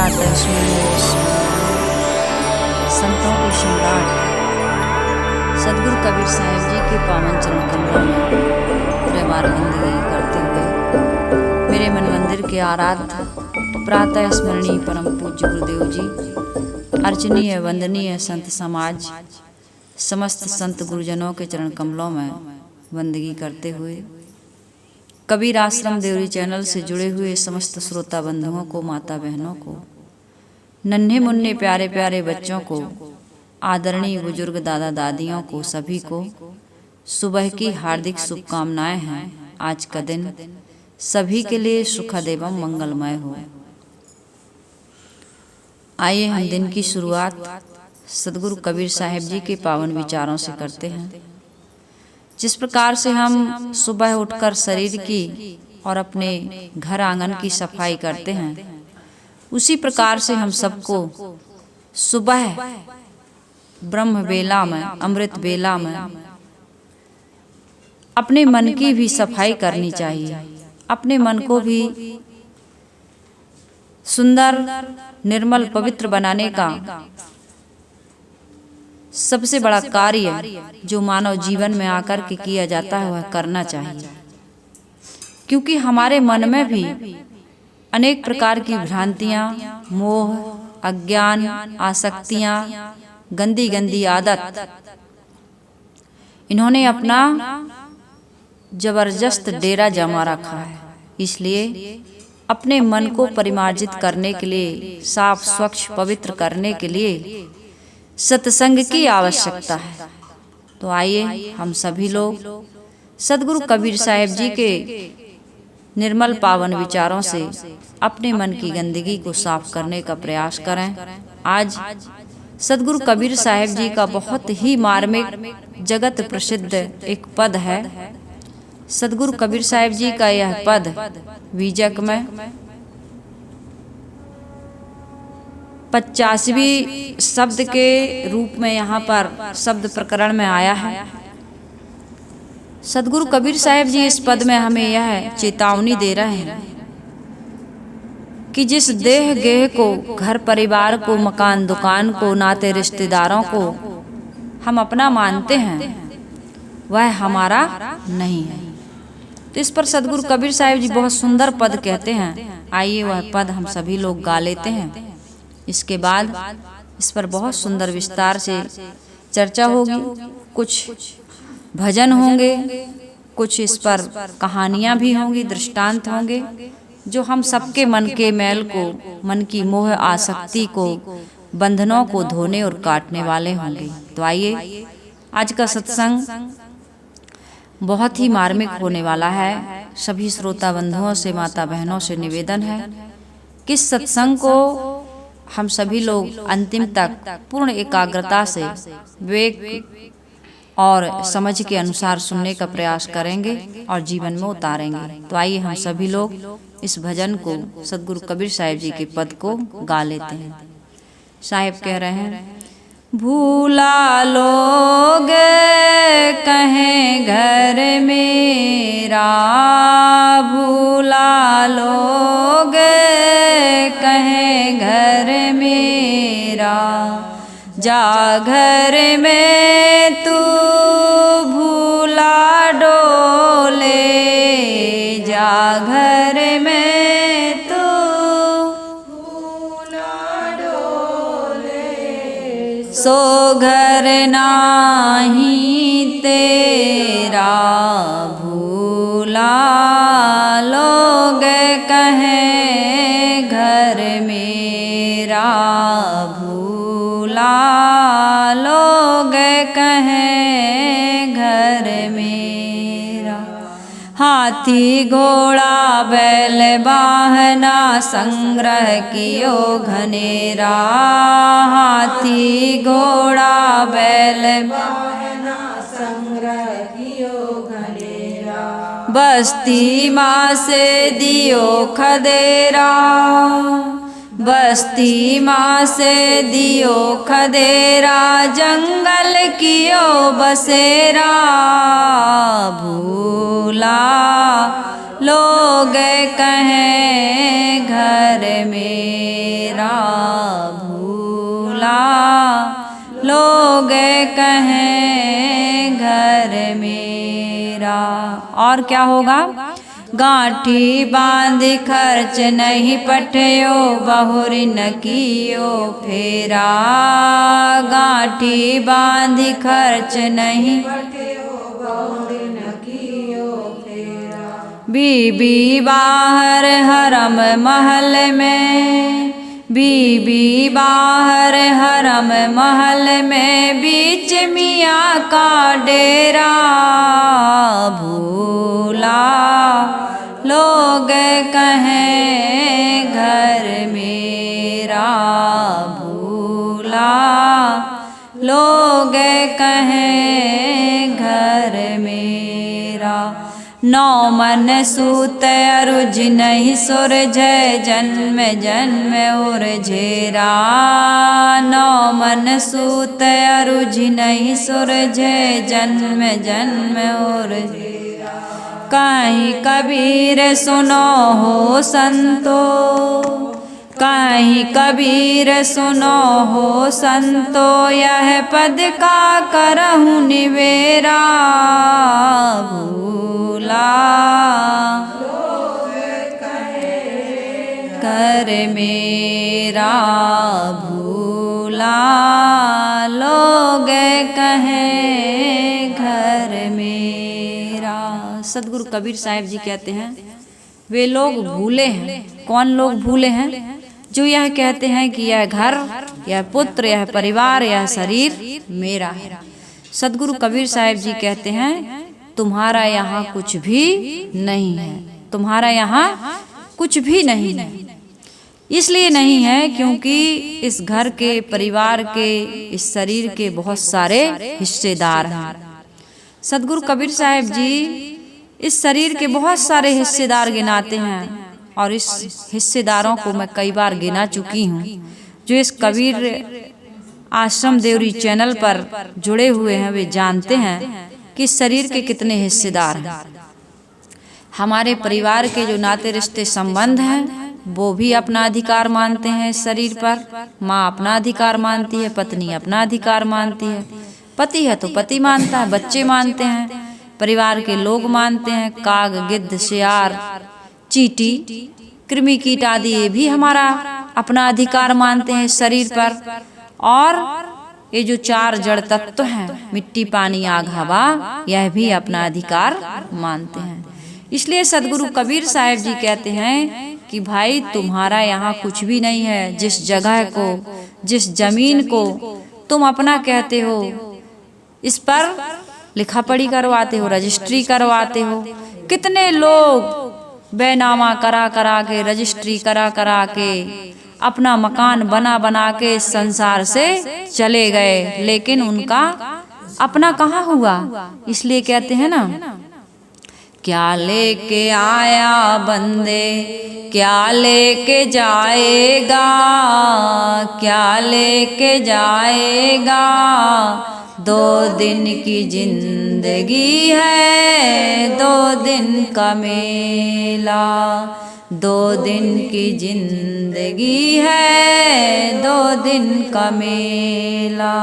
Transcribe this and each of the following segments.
प्रातः स्मरणीय संतों के सम्राट सदगुरु कबीर साहिब जी के पावन चरण कमलों में त्रिवार बंदगी करते हुए मेरे मन मंदिर के आराध्य प्रातः स्मरणीय परम पूज्य गुरुदेव जी, अर्चनीय वंदनीय संत समाज, समस्त संत गुरुजनों के चरण कमलों में बंदगी करते हुए कबीर आश्रम देवरी चैनल से जुड़े हुए समस्त श्रोता बंधुओं को, माता बहनों को, नन्हे मुन्ने प्यारे प्यारे बच्चों को, आदरणीय बुजुर्ग दादा दादियों को, सभी को सुबह की हार्दिक शुभकामनाएं हैं। आज का दिन सभी के लिए सुखद एवं मंगलमय हो। आइए हम दिन की शुरुआत सदगुरु कबीर साहिब जी के पावन विचारों से करते हैं। जिस प्रकार से हम सुबह उठकर शरीर की और अपने घर आंगन की सफाई करते हैं, उसी प्रकार से हम सबको सुबह ब्रह्म बेला में, अमृत बेला में अपने मन की भी सफाई करनी चाहिए। अपने मन को भी सुंदर, निर्मल, पवित्र बनाने का सबसे बड़ा कार्य जो मानव जीवन में आकर के किया जाता है वह करना चाहिए, क्योंकि हमारे मन में भी अनेक प्रकार की भ्रांतियां, मोह, अज्ञान, आसक्तियां, गंदी गंदी आदत, इन्होंने अपना जबरदस्त डेरा जमा रखा है। इसलिए अपने मन को परिमार्जित करने के लिए, साफ स्वच्छ पवित्र करने के लिए सत्संग की आवश्यकता है। तो आइए हम सभी लोग सदगुरु कबीर साहिब जी के निर्मल पावन विचारों से अपने मन की गंदगी को साफ करने का प्रयास करें। आज सदगुरु कबीर साहिब जी का बहुत ही मार्मिक, जगत प्रसिद्ध एक पद है। सदगुरु कबीर साहिब जी का यह पद बीजक में 85वीं शब्द के रूप में यहाँ पर शब्द प्रकरण में आया है। सदगुरु कबीर साहिब जी इस पद में हमें यह चेतावनी दे रहे हैं कि जिस देह गेह को, घर परिवार को, मकान दुकान को, नाते रिश्तेदारों को हम अपना मानते हैं वह हमारा नहीं है। तो इस पर सदगुरु कबीर साहिब जी बहुत सुंदर पद कहते हैं। आइए वह पद हम सभी लोग गा लेते हैं। इसके बाद इस पर बहुत सुंदर विस्तार से चर्चा होगी, कुछ भजन होंगे, कुछ इस पर कहानियां भी होंगी, दृष्टांत होंगे, जो हम सबके मन के मैल को, मन की मोह आसक्ति को, बंधनों को धोने और काटने वाले होंगे। तो आइए आज का सत्संग बहुत ही मार्मिक होने वाला है। सभी श्रोता बंधुओं से, माता बहनों से निवेदन है कि सत्संग को हम सभी लोग अंतिम तक पूर्ण एकाग्रता से, विवेक और समझ के अनुसार सुनने का प्रयास करेंगे और जीवन में उतारेंगे। तो आइए हम सभी लोग इस भजन को, सदगुरु कबीर साहिब जी के पद को गा लेते हैं। साहिब कह रहे हैं, भूला लोग कहें घर मेरा, भूला लोग कहें घर मेरा, जा घर में तू भूला डोले, जा घर में तू भूला डोले, सो घर नाही तेरा, भूला लोग कहें घर मेरा, भूला लोग कहें घर मेरा। हाथी घोड़ा बैल वाहना संग्रह कियो घनेरा, हाथी घोड़ा बैल वाहना संग्रह कियो घनेरा, बस्ती माँ से दियो खदेरा, बस्ती माँ से दियो खदेरा, जंगल कियो बसेरा, भूला लोग कहें घर मेरा भूला, लोग कहें घर मेरा। और क्या होगा? गांठी बांध खर्च नहीं पठयो, बहुरी न कियो फेरा। गांठी बांध खर्च नहीं बीबी बाहर हरम महल में, बीबी बाहर हरम महल में, बीच मियाँ का डेरा भूला। लोग कहें घर मेरा भूला, लोग कहें घर मेरा। नौ मन सूत अरुझ नहीं सुरझ, जन्म जन्म उर्झेरा। नौ मन सूत अरुझ नहीं सुरझ, जन्म जन्म उर्झेरा। कहीं कबीर सुनो हो संतो, कहीं कबीर सुनो हो संतो, यह पद का करहूँ निवेरा भूला। कर मेरा भूला, लोग कहें घर मेरा। सदगुरु कबीर साहिब जी कहते हैं वे लोग भूले हैं। कौन लोग भूले हैं? जो यह कहते हैं कि यह घर, यह पुत्र, यह परिवार, यह शरीर मेरा है। सदगुरु कबीर साहिब जी कहते हैं तुम्हारा यहाँ कुछ भी नहीं है, तुम्हारा यहाँ कुछ भी नहीं है। इसलिए नहीं है क्योंकि इस घर के, परिवार के, इस शरीर के बहुत सारे हिस्सेदार हैं। सदगुरु कबीर साहिब जी इस शरीर के बहुत सारे हिस्सेदार गिनाते हैं और इस हिस्सेदारों को मैं कई बार गिना चुकी हूँ। जो इस कबीर आश्रम देवरी चैनल पर जुड़े हुए हैं वे जानते हैं कि शरीर के कितने हिस्सेदार हैं। हमारे परिवार के जो नाते रिश्ते संबंध हैं वो भी अपना अधिकार मानते हैं इस शरीर पर। माँ अपना अधिकार मानती है, पत्नी अपना अधिकार मानती है, पति है तो पति मानता है, बच्चे मानते हैं, परिवार के लोग मानते हैं, काग गिद्ध सियार चींटी कृमि कीट आदि ये भी हमारा अपना अधिकार मानते हैं इस शरीर पर। और ये जो चार जड़ तत्व हैं मिट्टी पानी आग हवा, यह भी अपना अधिकार मानते हैं। इसलिए सदगुरु कबीर साहिब जी कहते हैं कि भाई तुम्हारा यहाँ कुछ भी नहीं है। जिस जगह को, जिस जमीन को तुम अपना कहते हो, इस पर लिखा पढ़ी करवाते हो, रजिस्ट्री करवाते हो। कितने लोग बेनामा करा करा के, रजिस्ट्री करा करा के, अपना मकान बना बना के इस संसार से चले गए, लेकिन उनका अपना कहाँ हुआ। इसलिए कहते हैं ना, क्या लेके आया बंदे, क्या लेके जाएगा, क्या लेके जाएगा। 2 दिन की जिंदगी है, 2 दिन का मेला। 2 दिन की जिंदगी है, 2 दिन का मेला।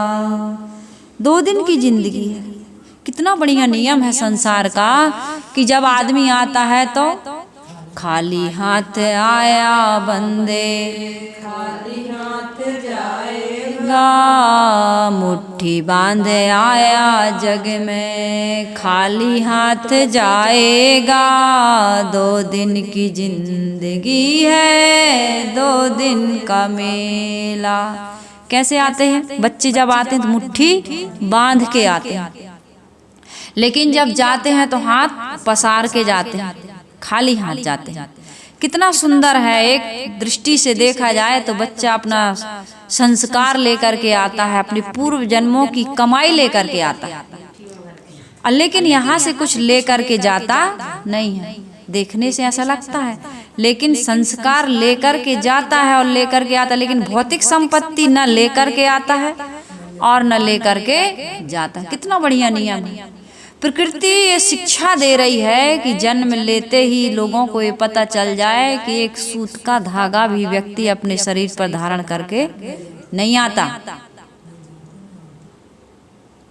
2 दिन की जिंदगी है। कितना बढ़िया नियम है संसार का कि जब आदमी आता है तो खाली हाथ आया बंदे, खाली हाथ जाएगा। मुट्ठी बांधे आया जग में, खाली हाथ जाएगा। 2 दिन की जिंदगी है, 2 दिन का मेला। कैसे आते हैं बच्चे? जब आते हैं तो मुट्ठी बांध के आते हैं, लेकिन जब जाते हैं तो हाथ पसार के जाते हैं, खाली हाथ जाते हैं। कितना सुंदर है। एक दृष्टि से देखा जाए तो बच्चा अपना संस्कार लेकर के आता है, अपने पूर्व जन्मों की कमाई लेकर के आता है, लेकिन यहाँ से कुछ लेकर के जाता नहीं है। देखने से ऐसा लगता है, लेकिन संस्कार लेकर के जाता है और लेकर के आता है, लेकिन भौतिक संपत्ति न लेकर के आता है और न लेकर के जाता है। कितना बढ़िया नियम है। प्रकृति ये शिक्षा दे रही है कि जन्म लेते ही लोगों को ये पता चल जाए कि एक सूत का धागा भी व्यक्ति अपने शरीर पर धारण करके नहीं आता।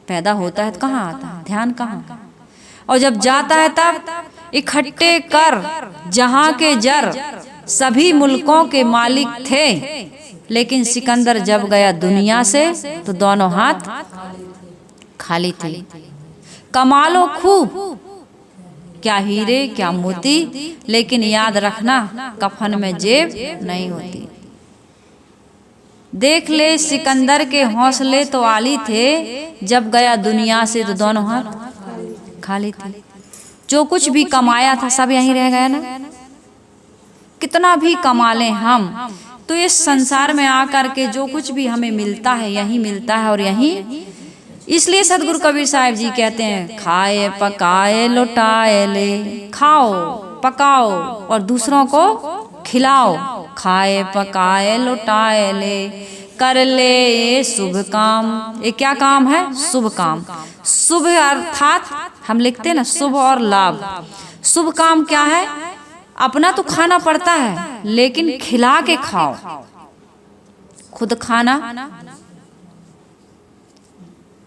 पैदा होता है तो कहाँ आता है, ध्यान कहाँ, और जब जाता है तब इकट्ठे कर जहां के जर सभी मुल्कों के मालिक थे, लेकिन सिकंदर जब गया दुनिया से तो दोनों हाथ खाली थे। कमालो खूब, क्या हीरे क्या मोती, लेकिन याद रखना कफन में जेब नहीं होती। देख ले सिकंदर के हौसले तो आली थे, जब गया दुनिया से तो दोनों हाथ खाली थे। जो कुछ भी कमाया था सब यहीं रह गया ना। कितना भी कमा लें हम तो इस संसार में आकर के जो कुछ भी हमें मिलता है यहीं मिलता है और यहीं। इसलिए सदगुरु कबीर साहिब जी कहते हैं, खाए पकाए लुटाए ले, खाओ पकाओ और दूसरों को खिलाओ, खाए पकाए लुटाए ले, कर ले ये शुभ काम। ये क्या काम है? शुभ काम। शुभ अर्थात हम लिखते हैं ना शुभ और लाभ। शुभ काम क्या है? अपना तो खाना पड़ता है लेकिन खिला के खाओ। खुद खाना,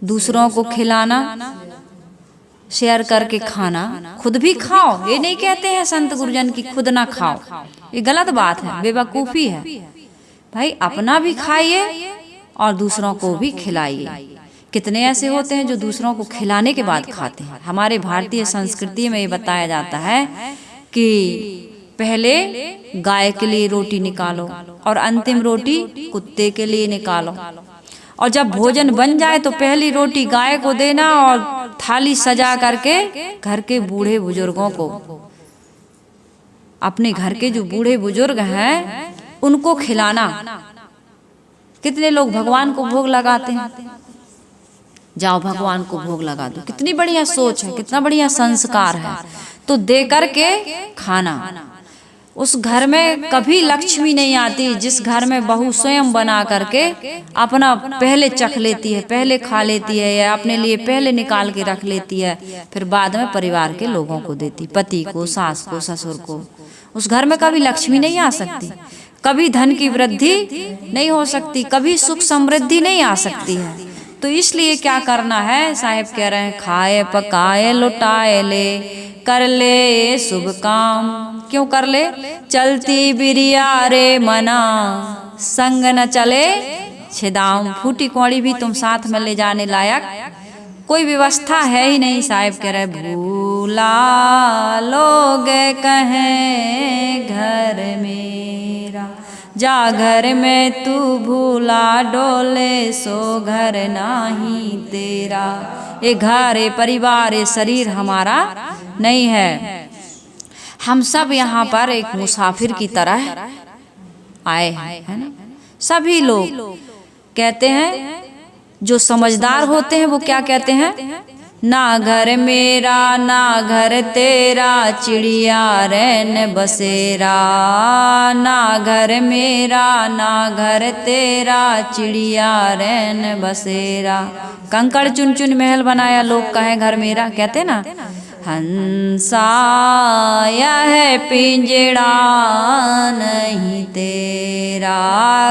दूसरों को खिलाना, शेयर करके खाना, खुद भी खाओ। ये नहीं कहते हैं संत गुरुजन की खुद ना खाओ, ये गलत बात है, बेवकूफ़ी है। भाई अपना भी खाइए और दूसरों को भी खिलाइए। कितने ऐसे होते हैं जो दूसरों को खिलाने के बाद खाते हैं। हमारे भारतीय संस्कृति में ये बताया जाता है कि पहले गाय के लिए रोटी निकालो और अंतिम रोटी कुत्ते के लिए निकालो, और जब भोजन बन जाए तो पहली रोटी गाय को देना और थाली सजा करके घर के बूढ़े बुजुर्गों को, अपने घर के जो बूढ़े बुजुर्ग हैं उनको खिलाना। कितने लोग भगवान को भोग लगाते हैं, जाओ भगवान को भोग लगा दो। कितनी बढ़िया सोच है, कितना बढ़िया संस्कार है। तो दे करके खाना। उस घर में कभी लक्ष्मी नहीं आती जिस घर में बहू स्वयं बना करके अपना पहले चख लेती है, पहले खा लेती है, या अपने लिए पहले निकाल के रख लेती है, फिर बाद में परिवार के लोगों को देती, पति को, सास को, ससुर को। उस घर में कभी लक्ष्मी नहीं आ सकती, कभी धन की वृद्धि नहीं हो सकती, कभी सुख समृद्धि नहीं आ सकती है। तो इसलिए क्या करना है, साहिब कह रहे हैं, खाए पकाए लुटाए ले, कर ले शुभ काम। क्यों कर ले? चलती बिरिया रे मना, संग न चले छिदाम। फूटी कौड़ी भी तुम साथ में ले जाने लायक कोई व्यवस्था है ही नहीं। साहिब कह रहे, भूला लोग कहें घर मेरा, जा घर में तू भूला डोले, सो घर नाही तेरा। ये घर, ये परिवार, ये शरीर हमारा नहीं है। हम सब यहाँ पर एक मुसाफिर की तरह आए हैं, है ना। सभी लोग कहते हैं, जो समझदार होते हैं वो क्या कहते हैं, ना घर मेरा ना घर तेरा, चिड़िया रैन बसेरा। ना घर मेरा ना घर तेरा, चिड़िया रैन बसेरा। कंकड़ चुन चुन महल बनाया, लोग कहें घर मेरा, कहते ना। हंसा यह पिंजड़ा नहीं तेरा,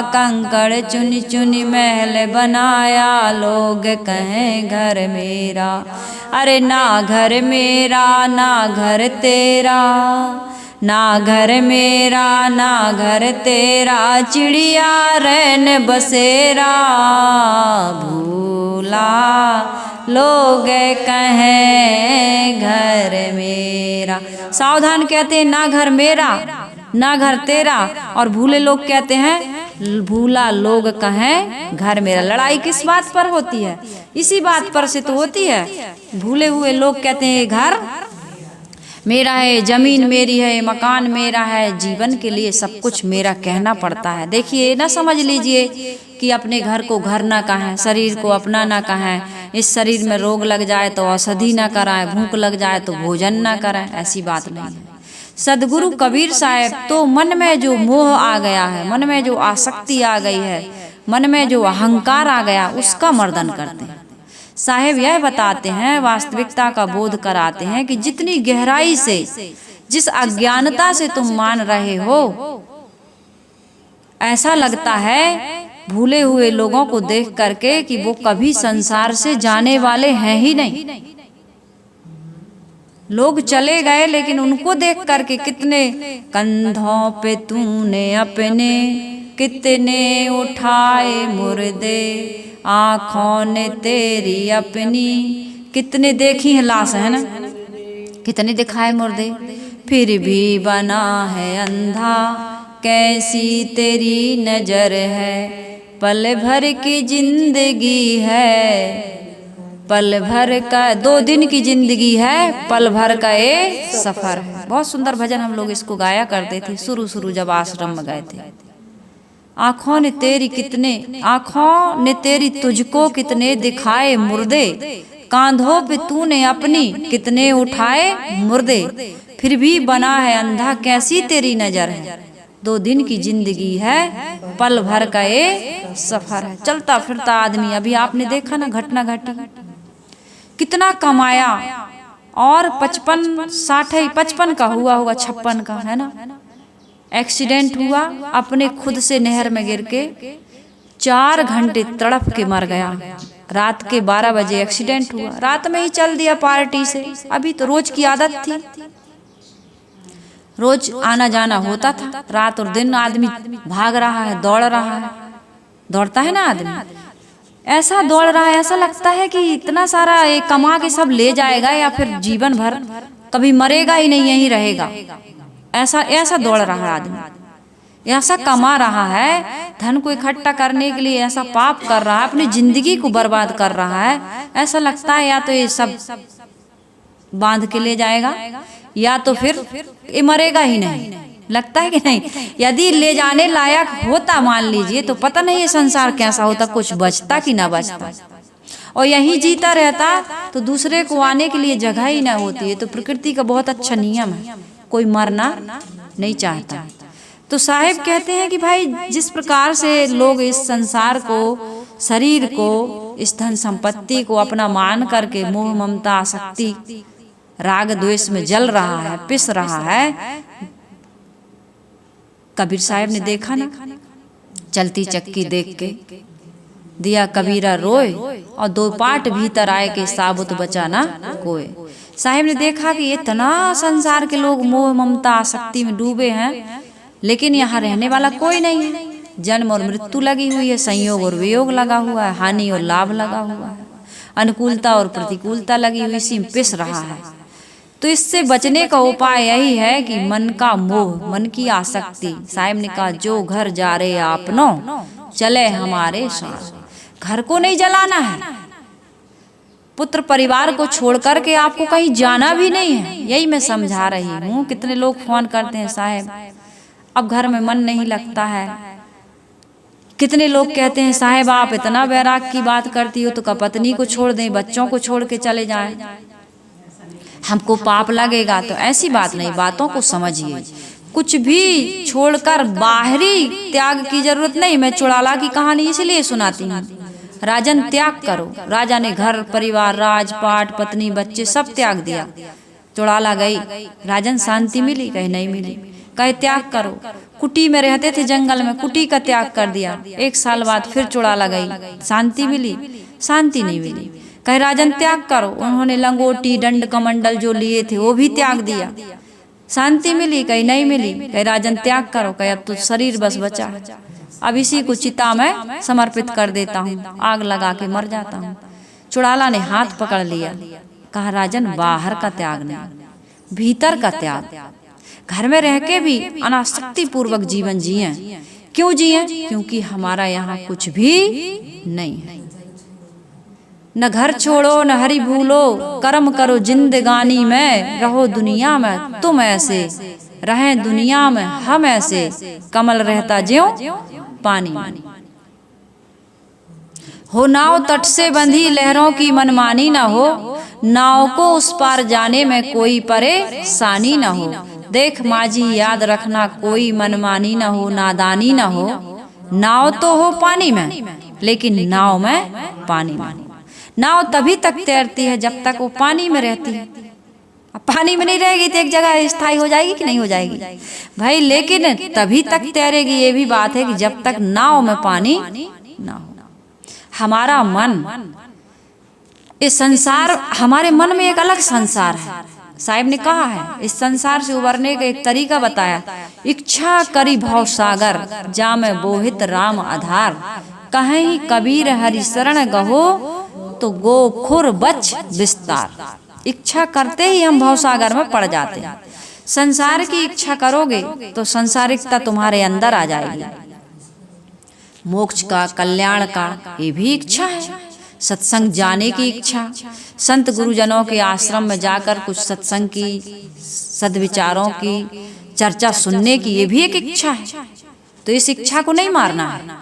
कंकड़ चुन चुन महल बनाया, लोग कहें घर मेरा। अरे ना घर मेरा ना घर तेरा, ना घर मेरा ना घर तेरा, चिड़िया रैन बसेरा। भूला लोग कहें घर मेरा। सावधान कहते हैं, ना घर मेरा ना घर तेरा, और भूले लोग कहते हैं, भूला लोग कहें घर मेरा। लड़ाई किस बात पर होती है? इसी बात पर से तो होती है। भूले हुए लोग कहते हैं घर मेरा है, जमीन मेरी है, मकान मेरा है, जीवन के लिए सब कुछ मेरा कहना पड़ता है। देखिए, ना समझ लीजिए कि अपने घर को घर ना कहें, शरीर को अपना ना कहें। इस शरीर में रोग लग जाए तो औषधि ना कराएं, भूख लग जाए तो भोजन ना करें, ऐसी बात नहीं है। सदगुरु कबीर साहब तो मन में जो मोह आ गया है, मन में जो आसक्ति आ गई है, मन में जो अहंकार आ गया, उसका मर्दन करते हैं। साहेब यह बताते हैं, वास्तविकता का बोध कराते हैं कि जितनी गहराई से, जिस अज्ञानता से तुम मान रहे हो, ऐसा लगता है भूले हुए लोगों को देख करके कि वो कभी संसार से जाने वाले हैं ही नहीं। लोग चले गए लेकिन उनको देख करके कितने कंधों पे तूने अपने कितने उठाए मुर्दे, आँखों ने तेरी अपनी कितने देखी है लाश, है ना, कितने दिखाए मुर्दे, फिर भी बना है अंधा कैसी तेरी नजर है, पल भर की जिंदगी है, पल भर का 2 दिन की जिंदगी है, पल भर का ये सफर है। बहुत सुंदर भजन हम लोग इसको गाया करते थे शुरू जब आश्रम में गए थे। आँखों ने तेरी कितने, आँखों ने तेरी तुझको कितने दिखाए मुर्दे, कांधों पे तूने अपनी कितने उठाए मुर्दे, फिर भी बना है अंधा कैसी तेरी नजर है, 2 दिन की जिंदगी है, पल भर का ये सफर है। चलता फिरता आदमी, अभी आपने देखा ना घटना घटी, कितना कमाया और 55 का हुआ होगा, 56 का, है ना, एक्सीडेंट हुआ, अपने खुद से नहर में गिर के 4 घंटे तड़प के मर गया। रात के 12 बजे एक्सीडेंट हुआ, रात में ही चल दिया पार्टी से। अभी तो रोज की आदत थी, रोज आना जाना होता था, रात और दिन आदमी भाग रहा है, दौड़ रहा है, दौड़ता है ना आदमी, ऐसा दौड़ रहा है, ऐसा लगता है कि इतना सारा कमा के सब ले जाएगा या फिर जीवन भर कभी मरेगा ही नहीं, यही रहेगा, ऐसा दौड़ रहा है आदमी, ऐसा कमा रहा है, धन को इकट्ठा करने के लिए ऐसा पाप कर रहा है, अपनी जिंदगी को बर्बाद कर रहा है। ऐसा लगता है या तो ये सब बांध के ले जाएगा या तो फिर ये मरेगा ही नहीं, लगता है कि नहीं। यदि ले जाने लायक होता मान लीजिए तो पता नहीं ये संसार कैसा होता, कुछ बचता कि ना बचता, और यहीं जीता रहता तो दूसरे को आने के लिए जगह ही ना होती है। तो प्रकृति का बहुत अच्छा नियम है, कोई मरना नहीं चाहता। तो साहेब कहते हैं कि भाई जिस प्रकार से लोग इस संसार को, शरीर को, इस धन संपत्ति को अपना मान करके मोह ममता आसक्ति राग द्वेष में जल रहा है, पिस रहा है, कबीर साहब ने देखा ना, चलती चक्की देख के दिया कबीरा रोए, और 2 पाट भीतर आए के साबुत बचा ना कोय। साहब ने देखा कि इतना संसार के लोग मोह ममता आसक्ति में डूबे हैं, लेकिन यहाँ रहने वाला कोई नहीं है। जन्म और मृत्यु लगी हुई है, संयोग और वियोग लगा हुआ है, हानि और लाभ लगा हुआ है, अनुकूलता और प्रतिकूलता लगी हुई, इसी में पिस रहा है। तो इससे बचने का उपाय यही है कि मन का मोह, मन की आसक्ति, साहब ने कहा जो घर जा रहे आपनो चले हमारे साथ। घर को नहीं जलाना है, पुत्र परिवार को छोड़ करके आपको कहीं जाना भी नहीं है, यही मैं समझा रही हूँ। कितने लोग फोन करते हैं साहब अब घर में मन नहीं लगता है, कितने लोग कहते हैं साहब आप इतना वैराग की बात करती हो तो का पत्नी को छोड़ दें, बच्चों को छोड़ के चले जाएं, हमको पाप लगेगा। तो ऐसी बात नहीं, बातों को समझिए, कुछ भी छोड़कर बाहरी त्याग की जरूरत नहीं। मैं चुड़ाला की कहानी इसलिए सुनाती हूँ, राजन त्याग करो। राजा ने घर परिवार, राजपाट, पत्नी, बच्चे सब त्याग दिया। चुड़ाला गई, राजन शांति मिली? कहे नहीं मिली। कहे त्याग करो। कुटी में रहते थे जंगल में, कुटी का त्याग कर दिया। 1 साल बाद फिर चुड़ाला गई, शांति मिली? शांति नहीं मिली। कहे राजन त्याग करो। उन्होंने लंगोटी दंड कमंडल जो लिए थे वो भी त्याग दिया, शांति मिली? कहीं नहीं मिली। कहे राजन त्याग करो। कहे अब तो शरीर बस बचा, अब इसी को चिता में समर्पित कर देता हूँ, आग लगा के मर जाता हूँ। चुड़ाला ने हाथ पकड़ लिया, कहा राजन बाहर का त्याग नहीं, भीतर का त्याग। घर में रह के भी अनासक्ति पूर्वक जीवन जिए। क्यों जिए? क्योंकि हमारा यहाँ कुछ भी नहीं है। न घर छोड़ो न हरि भूलो, कर्म करो जिंदगानी में, रहो दुनिया में तुम ऐसे, रहें दुनिया में हम ऐसे, कमल रहता ज्यों पानी में। हो नाव तट से बंधी लहरों की मनमानी न हो, नाव को उस पार जाने में कोई परेशानी न हो। देख माझी याद रखना कोई मनमानी न हो, नादानी न हो। नाव तो हो पानी में लेकिन नाव में पानी में। नाव तभी तक तैरती है जब तक वो पानी में रहती है। अब पानी में नहीं रहेगी तो एक जगह स्थायी हो जाएगी कि नहीं हो जाएगी भाई, लेकिन तभी तक तैरेगी। ये भी बात है कि जब तक नाव में पानी ना हो। हमारा मन, इस संसार, हमारे मन में एक अलग संसार है। साहिब ने कहा है इस संसार से उबरने का एक तरीका बताया। इच्छा करी भव सागर, जामे बोहित राम आधार। कहीं कबीर हरि शरण गहो, तो गो खुर बच विस्तार। इच्छा करते ही हम भवसागर में पड़ जाते हैं। संसार की इच्छा करोगे तो संसारिकता तुम्हारे अंदर आ जाएगी। मोक्ष का, कल्याण का, ये भी इच्छा है। सत्संग जाने की इच्छा, संत गुरुजनों के आश्रम में जाकर कुछ सत्संग की, सद्विचारों की चर्चा सुनने की, ये भी एक इच्छा है। तो इस इच्छा को नहीं मारना है।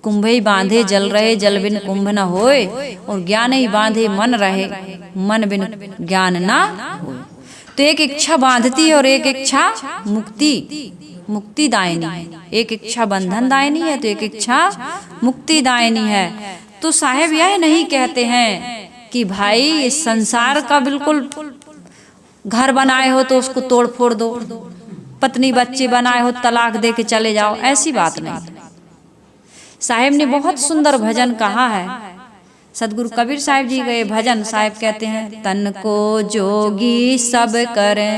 कुंभे बांधे जल रहे, जल बिन कुंभ न होए, और ज्ञान ही बांधे मन रहे, मन बिन ज्ञान ना होए। तो एक इच्छा बांधती है और एक इच्छा मुक्ति दायिनी है। एक इच्छा बंधन दायिनी है तो एक इच्छा मुक्ति दायिनी है। तो साहेब यह नहीं कहते हैं कि भाई इस संसार का बिल्कुल घर बनाए हो तो उसको तोड़ फोड़ दो, पत्नी बच्चे बनाए हो तलाक दे के चले जाओ, ऐसी बात नहीं। साहेब ने बहुत सुंदर भजन कहा है। सदगुरु कबीर साहिब जी गए भजन, साहिब कहते हैं तन को जोगी सब करे,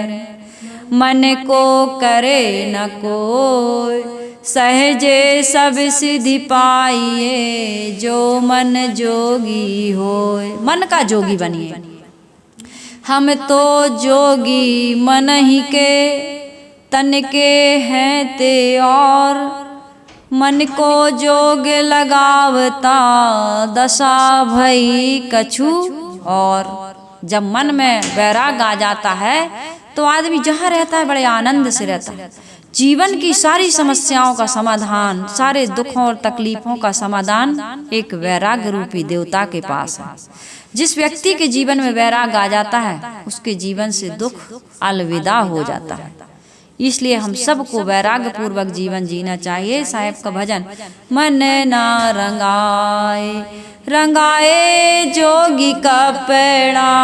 मन को करे न कोई, सहजे सब सिद्धि पाइए, जो मन जोगी होए। मन का जोगी बनिए। हम तो जोगी मन ही के, तन के हैं ते और, मन को जोग लगावता, दशा भई कछु और। जब मन में वैराग आ जाता है तो आदमी जहाँ रहता है बड़े आनंद से रहता है। जीवन की सारी समस्याओं का समाधान, सारे दुखों और तकलीफों का समाधान एक वैराग रूपी देवता के पास है। जिस व्यक्ति के जीवन में वैराग आ जाता है उसके जीवन से दुख अलविदा हो जाता है। इसलिए हम सबको वैराग्य पूर्वक जीवन जीना चाहिए। साहेब का भजन, मन ना रंगाए, रंगाए जोगी का पेड़ा,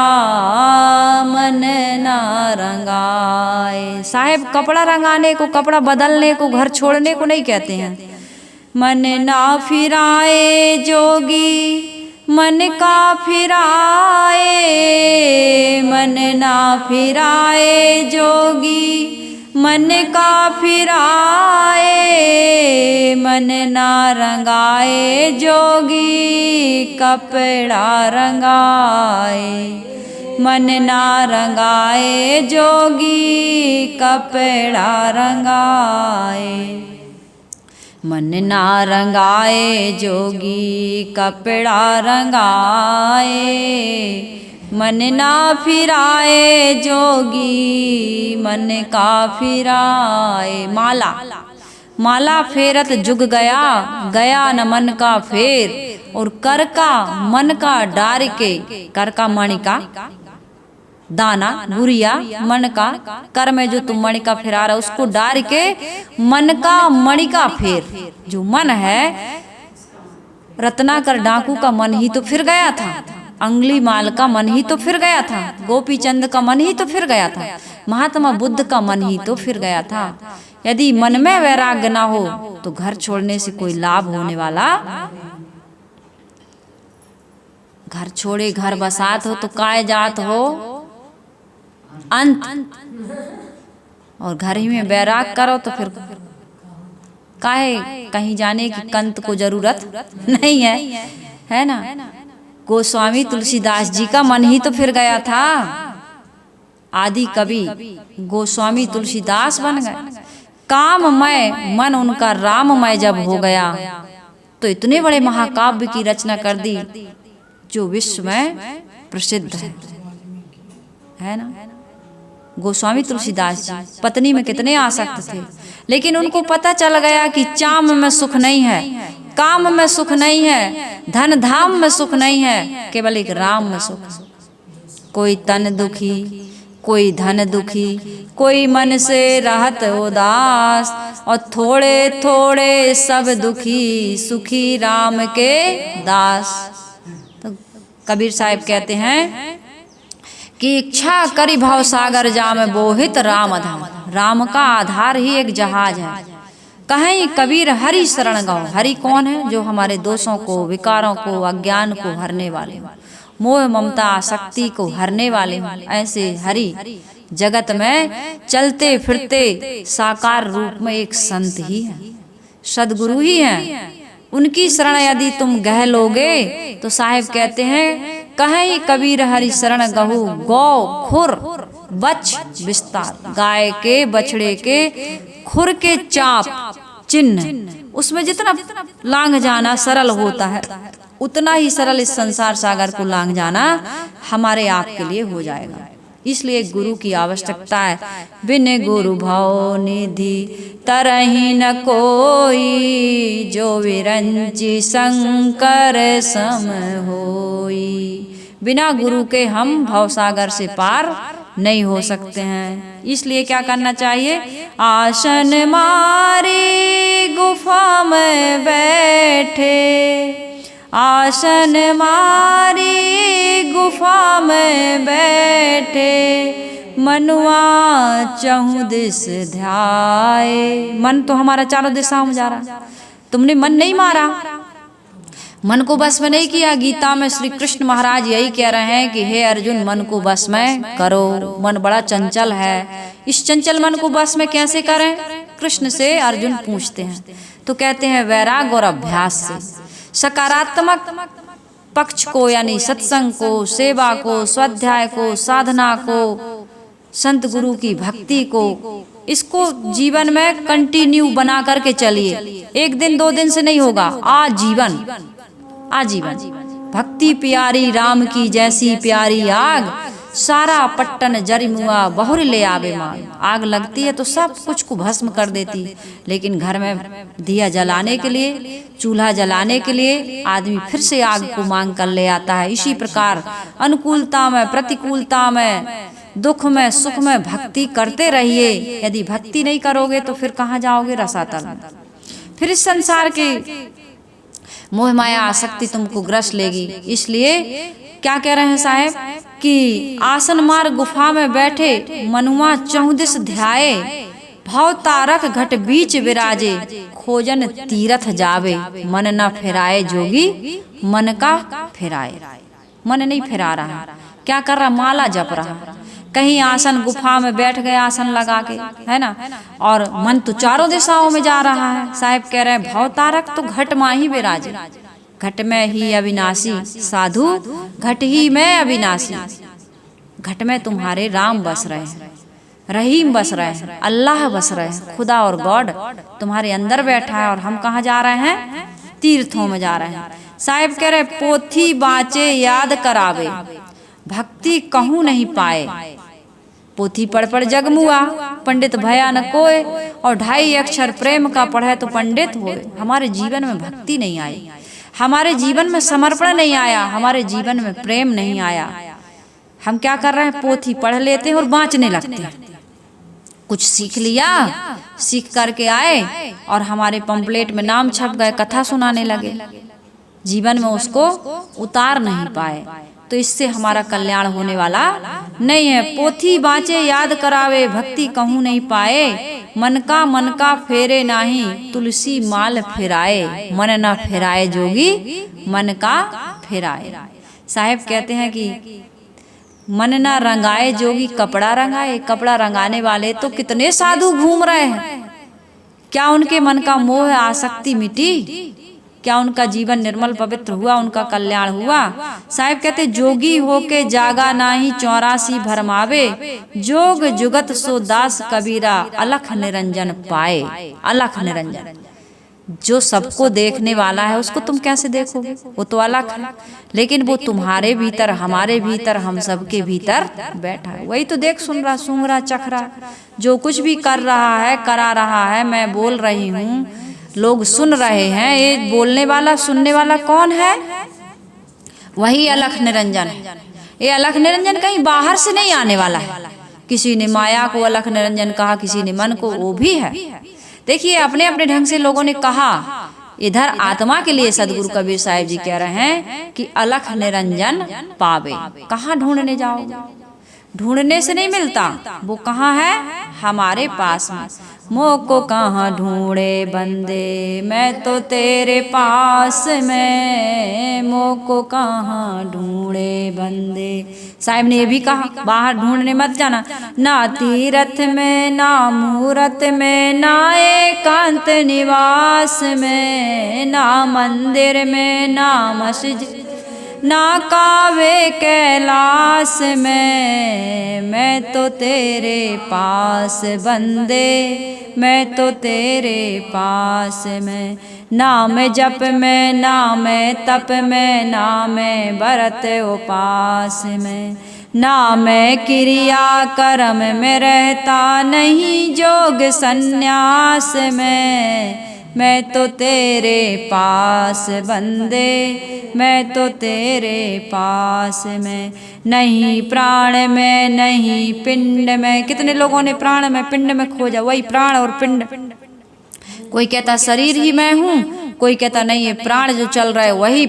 मन ना रंगाए। साहेब कपड़ा रंगाने को, कपड़ा बदलने को, घर छोड़ने को नहीं कहते हैं। मन ना फिराए जोगी, मन का फिराए, मन ना फिराए जोगी, मन का फिराए, मन ना रंगाए जोगी, कपड़ा रंगाए, मन ना रंगाए जोगी, कपड़ा रंगाए। मन ना रंगाए जोगी, कपड़ा रंगाए, मन ना फिराए जोगी, मन का फिराए। माला, माला फेरत जुग गया, गया न मन का फेर, और कर का मन का डार के, कर का मणि का दाना, गुड़िया मन का, कर में जो तुम मणि का फिरा रहे उसको डार के मन का मणि का फेर। जो मन है, रत्नाकर डाकू का मन ही तो फिर गया था, अंगली माल का मन ही तो फिर गया था, गोपी चंद का मन ही तो फिर गया था, महात्मा बुद्ध का मन ही तो फिर गया था। यदि मन में वैराग्य ना हो तो घर छोड़ने से कोई लाभ होने वाला। घर छोड़े घर बसात हो तो काय जात हो अंत, और घर ही में वैराग करो तो फिर काहे कहीं जाने की कंत को जरूरत नहीं है, है ना। गोस्वामी तुलसीदास जी का मन ही तो फिर गया था, आदि कवि गोस्वामी तुलसीदास बन गए। काममय मन उनका राममय जब हो गया तो इतने बड़े महाकाव्य की रचना कर दी जो विश्व में प्रसिद्ध है ना। गोस्वामी तुलसीदास जी पत्नी में कितने आसक्त थे, लेकिन उनको पता चल गया कि चाम में सुख नहीं है, काम में सुख नहीं है, धन धाम में सुख नहीं है, केवल एक राम में सुख। कोई तन दुखी, कोई धन दुखी, कोई मन से रहत उदास, और थोड़े थोड़े सब दुखी, सुखी राम के दास। तो कबीर साहब कहते हैं कि इच्छा करी भव सागर जाम बोहित राम धाम। राम का आधार ही एक जहाज है। कहें कबीर हरि शरण गाओ। हरि कौन है? जो हमारे दोषों को, विकारों को, अज्ञान को हरने वाले हो, मोह ममता आसक्ति को हरने वाले हो। ऐसे हरि जगत में चलते फिरते साकार रूप में एक संत ही है, सदगुरु ही हैं। उनकी शरण यदि तुम गह लोगे तो साहिब कहते हैं कहीं कबीर हरि शरण गहु गौ खुर बच विस्तार। गाय के बछड़े के खुर के चाप चिन्ह, उसमें जितना लांघ जाना सरल होता है उतना ही सरल इस संसार सागर को लांघ जाना हमारे आप के लिए हो जाएगा। इसलिए गुरु की आवश्यकता है। बिन गुरु भव निधि तरहि न कोई, जो विरंचि शंकर सम होई। बिना गुरु के हम भवसागर से पार नहीं हो सकते हैं। इसलिए क्या करना चाहिए? आसन मारे गुफा में बैठे, आसन मारे गुफा में बैठे, मनुआ चहुँ दिस ध्याए। मन तो हमारा चारों दिशाओं में जा रहा, तुमने मन नहीं मारा, मन को बस में नहीं किया। गीता में श्री कृष्ण महाराज यही कह रहे हैं कि हे अर्जुन, मन को बस में करो। मन बड़ा चंचल है, इस चंचल मन को बस में कैसे करें? कृष्ण से अर्जुन पूछते हैं तो कहते हैं वैराग और अभ्यास से। सकारात्मक पक्ष को यानी सत्संग को, सेवा को, स्वाध्याय को, साधना को, संत गुरु की भक्ति को, इसको जीवन में कंटिन्यू बना करके चलिए। एक दिन दो दिन से नहीं होगा, आजीवन आजीवन। भक्ति प्यारी राम की जैसी प्यारी आग, सारा पट्टन जरिमुआ बहुर ले आवे मांग। आग लगती है तो सब कुछ को भस्म कर देती, लेकिन घर में दिया जलाने के लिए, चूल्हा जलाने के लिए आदमी फिर से आग को मांग कर ले आता है। इसी प्रकार अनुकूलता में, प्रतिकूलता में, दुख में, सुख में भक्ति करते रहिए। यदि भक्ति नहीं करोगे तो फिर कहाँ जाओगे? रसातल में। फिर इस संसार के मोह माया आसक्ति तुमको ग्रस लेगी। इसलिए क्या कह रहे हैं साहब कि आसन मार गुफा में बैठे, मनुआ चहुदिस ध्याए, भव तारक घट बीच विराजे, खोजन तीरथ जावे, मन न फिराए जोगी मन का फिराए। मन नहीं फिरा रहा, क्या कर रहा? माला जप रहा। कहीं आसन गुफा में बैठ गए आसन लगा के, है ना, और मन तो चारों दिशाओं में जा रहा है। साहिब कह रहे हैं भव तारक तो घट माँ ही विराजे, घट में ही अविनाशी साधु, घट ही में अविनाशी। घट में तुम्हारे राम बस रहे हैं, रहीम बस रहे हैं, अल्लाह बस रहे हैं, खुदा और गॉड तुम्हारे अंदर बैठा है। और हम कहाँ जा रहे हैं? तीर्थों में जा रहे हैं। साहिब कह रहे पोथी बाँचे याद करावे, भक्ति कहूँ नहीं पाए। पोथी पढ़ पढ़ जगमुआ, पंडित भया न कोय, और 2.5 अक्षर प्रेम का पढ़े तो पंडित होए। हमारे जीवन में भक्ति नहीं आई, हमारे जीवन में समर्पण नहीं आया, हमारे जीवन में प्रेम नहीं आया। हम क्या कर रहे हैं? पोथी पढ़ लेते हैं और बाँचने लगते हैं। कुछ सीख लिया, सीख करके आए और हमारे पंपलेट में नाम छप गए, कथा सुनाने लगे, जीवन में उसको उतार नहीं पाए। तो इससे हमारा कल्याण होने वाला नहीं है। पोथी बाँचे याद करावे, भक्ति कहूँ नहीं पाए, मन का फेरे नाही, तुलसी माल फिराए, मन न फिराए जोगी मन का फिराए। साहिब कहते हैं कि मन न रंगाए जोगी कपड़ा रंगाए। कपड़ा रंगाने वाले तो कितने साधु घूम रहे हैं, क्या उनके मन का मोह आसक्ति मिटी? क्या उनका जीवन निर्मल पवित्र हुआ? उनका कल्याण हुआ? साहिब कहते जोगी होके जागा नाही 84 भरमावे, जोग जुगत सो दास कबीरा, अलख निरंजन पाए। अलख निरंजन, जो सबको देखने वाला है उसको तुम कैसे देखोगे? वो तो अलग है, लेकिन वो तुम्हारे भीतर, हमारे भीतर, हम सबके भीतर बैठा है। वही तो देख, सुन रहा, सूंघ रहा, चख रहा, जो कुछ भी कर रहा है, करा रहा है। मैं बोल रही हूँ, लोग सुन रहे हैं। ये बोलने वाला, सुनने वाला कौन है? वही अलख निरंजन है। ये अलख निरंजन कहीं बाहर से नहीं आने वाला है। किसी ने माया को अलख निरंजन कहा, किसी ने मन को, वो भी है। देखिए अपने अपने ढंग से लोगों ने कहा, इधर आत्मा के लिए सदगुरु कबीर साहिब जी कह रहे हैं कि अलख निरंजन पावे। कहाँ ढूंढने जाओ? ढूंढने से नहीं मिलता, वो कहाँ है? हमारे पास में। मोह को कहाँ ढूंढे बंदे, मैं तो तेरे पास में। मोह को कहाँ ढूंढे बंदे। साहिब ने ये भी कहा बाहर ढूंढने मत जाना। ना तीरथ में, ना मूरत में, ना एकांत निवास में, ना मंदिर में, ना मस्जिद, ना कावे कैलाश में। मैं तो तेरे पास बंदे, मैं तो तेरे पास में। नाम जप में, नाम तप में, नाम व्रत उपास में, नाम क्रिया कर्म में रहता नहीं जोग संन्यास में। मैं तो तेरे पास बंदे, मैं तो तेरे पास में। नहीं प्राण में, नहीं पिंड में। कितने लोगों ने प्राण में पिंड में खोजा, वही प्राण और पिंड। कोई कहता शरीर ही मैं हूँ, कोई कहता नहीं ये प्राण जो चल रहा है वही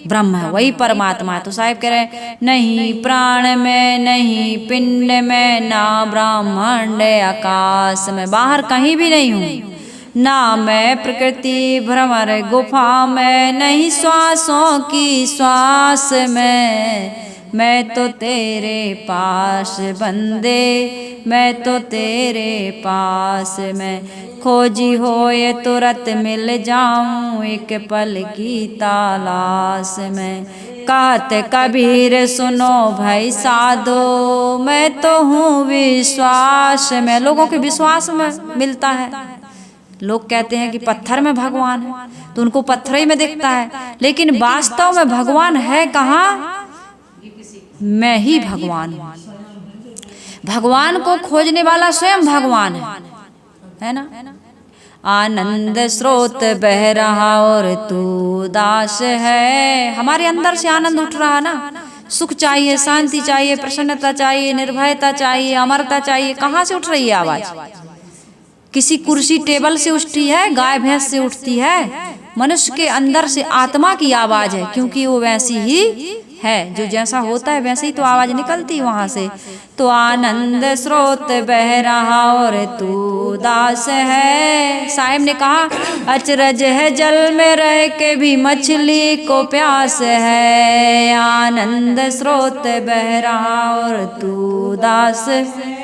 ब्रह्म है, वही परमात्मा है। तो साहिब कह रहे हैं नहीं प्राण में, नहीं पिंड में, ना ब्रह्मांड आकाश में, बाहर कहीं भी नहीं हूँ। ना मैं प्रकृति भ्रमर गुफा में, नहीं श्वासों की श्वास में। मैं तो तेरे पास बंदे, मैं तो तेरे पास में। खोजी होए तुरंत मिल जाऊं एक पल की तलाश में। कहते कबीर सुनो भाई साधो, मैं तो हूँ विश्वास में। लोगों के विश्वास में मिलता है। लोग कहते हैं कि पत्थर में भगवान है, तो उनको पत्थर ही में दिखता है, लेकिन वास्तव में भगवान है कहाँ? मैं ही भगवान हूँ। भगवान को खोजने वाला स्वयं भगवान है ना। आनंद स्रोत बह रहा और तू दास है। हमारे अंदर से आनंद उठ रहा ना। सुख चाहिए, शांति चाहिए, प्रसन्नता चाहिए, निर्भयता चाहिए, अमरता चाहिए। कहाँ से उठ रही है आवाज? किसी कुर्सी टेबल से उठती है, गाय भैंस से उठती है? मनुष्य के अंदर से आत्मा की आवाज है, क्योंकि वो वैसी ही है, जो जैसा होता है वैसे ही तो आवाज निकलती है वहां से। तो आनंद स्रोत बह रहा और तू दास है। साहिब ने कहा अचरज है जल में रह के भी मछली को प्यास है। आनंद स्रोत बह रहा और तू दास है।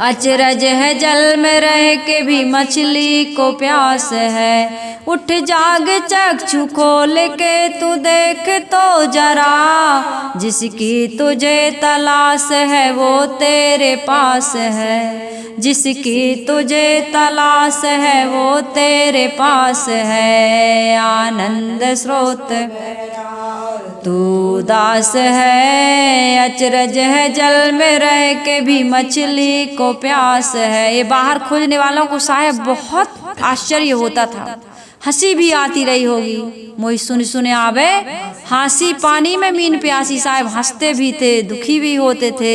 अचरज है जल में रह के भी मछली को प्यास है। उठ जाग चक्षु खोल के तू देख तो जरा, जिसकी तुझे तलाश है वो तेरे पास है। जिसकी तुझे तलाश है वो तेरे पास है। आनंद स्रोत तू दास है। अचरज है जल में रह के भी मछली को प्यास है। ये बाहर खोजने वालों को साहिब बहुत आश्चर्य होता था, हंसी भी आती रही होगी। मोई सुन सुने आवे हंसी पानी में मीन प्यासी। साहिब हंसते भी थे, दुखी भी होते थे,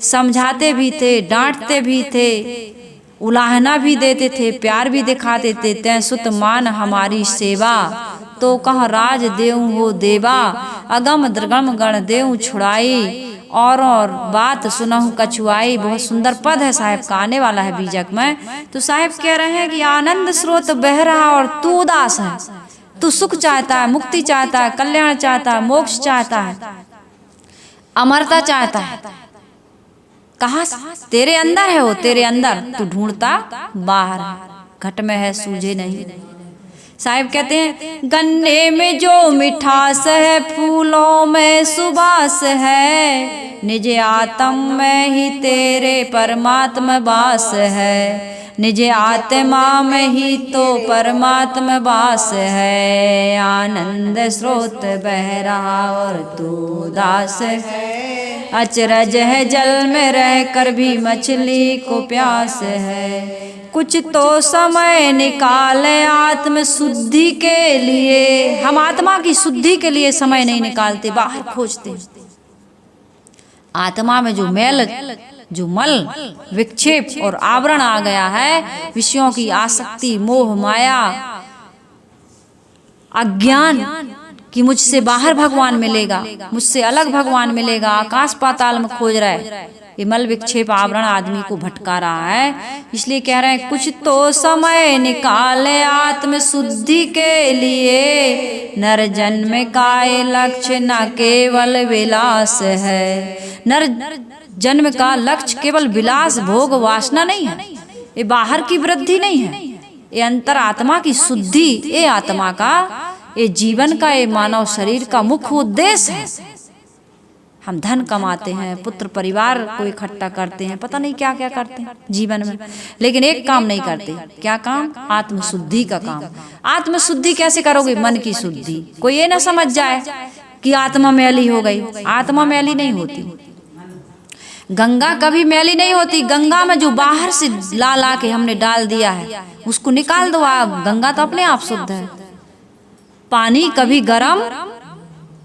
समझाते भी थे, डांटते भी थे, उलाहना भी देते थे, प्यार भी दिखाते थे। तै सुत मान हमारी सेवा, तो कह राज देऊ हो देवा। अगम द्रगम गण देऊ छुड़ाई, और बात सुनहु कछुआई। बहुत सुंदर पद है साहिब का, आने वाला है बीजक में। तो साहिब कह रहे हैं कि आनंद स्रोत बह रहा और तू उदास है। तू सुख चाहता है, मुक्ति चाहता है, कल्याण चाहता है, मोक्ष चाहता है, अमरता चाहता है। कहाँ? तेरे अंदर है वो, तेरे अंदर। तू ढूंढता बाहर, घट में है सूझे नहीं। साहिब कहते हैं गन्ने में जो मिठास है, फूलों में सुबास है। निज आत्म में ही तेरे परमात्मा वास है। निज आत्मा में ही तो परमात्मा वास है। आनंद स्रोत बह रहा और तू दास है। अचरज है जल में रह कर भी मछली को प्यास है। कुछ तो समय निकाले आत्म शुद्धि के लिए। हम आत्मा की शुद्धि के लिए समय नहीं निकालते, बाहर खोजते। आत्मा में जो मैल, जो मल, विक्षेप और आवरण आ गया है, विषयों की आसक्ति, मोह, माया, अज्ञान कि मुझसे बाहर भगवान मिलेगा, मुझसे अलग भगवान मिलेगा, आकाश पाताल में खोज रहा है, ये मल विक्षेप आवरण आदमी को भटका रहा है। इसलिए कह रहे हैं कुछ तो समय निकाले आत्म शुद्धि के लिए, नर जन्म का ये लक्ष्य न केवल विलास है। नर जन्म का लक्ष्य केवल विलास भोग वासना नहीं है, ये बाहर की वृद्धि नहीं है, ये अंतर आत्मा की शुद्धि, ये आत्मा का, ये जीवन का, ये मानव शरीर का मुख्य उद्देश्य है। हम धन कमाते हैं, पुत्र परिवार को इकट्ठा करते हैं, पता नहीं क्या क्या करते हैं जीवन में, लेकिन एक काम नहीं करते। क्या काम? आत्मशुद्धि का काम। आत्मशुद्धि कैसे करोगे? मन की शुद्धि। कोई ये ना समझ जाए कि आत्मा मैली हो गई, आत्मा मैली नहीं होती। गंगा कभी मैली नहीं होती। गंगा में जो बाहर से ला ला के हमने डाल दिया है उसको निकाल दो आप, गंगा तो अपने आप शुद्ध है। पानी कभी गर्म,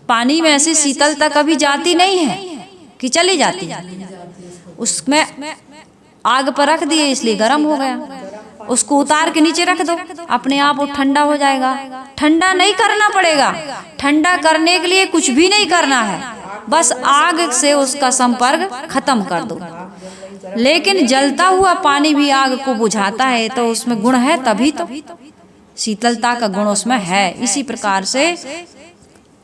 पानी में ऐसी शीतलता कभी जाती नहीं है कि चली जाती है, उसमें आग पर रख दिए इसलिए गर्म हो गया, उसको उतार के नीचे रख दो, अपने आप वो ठंडा हो जाएगा। ठंडा नहीं करना पड़ेगा, ठंडा करने के लिए कुछ भी नहीं करना है, बस आग से उसका संपर्क खत्म कर दो। लेकिन जलता हुआ पानी भी आग को बुझाता है, तो उसमें गुण है, तभी तो शीतलता का गुण उसमें है। इसी प्रकार से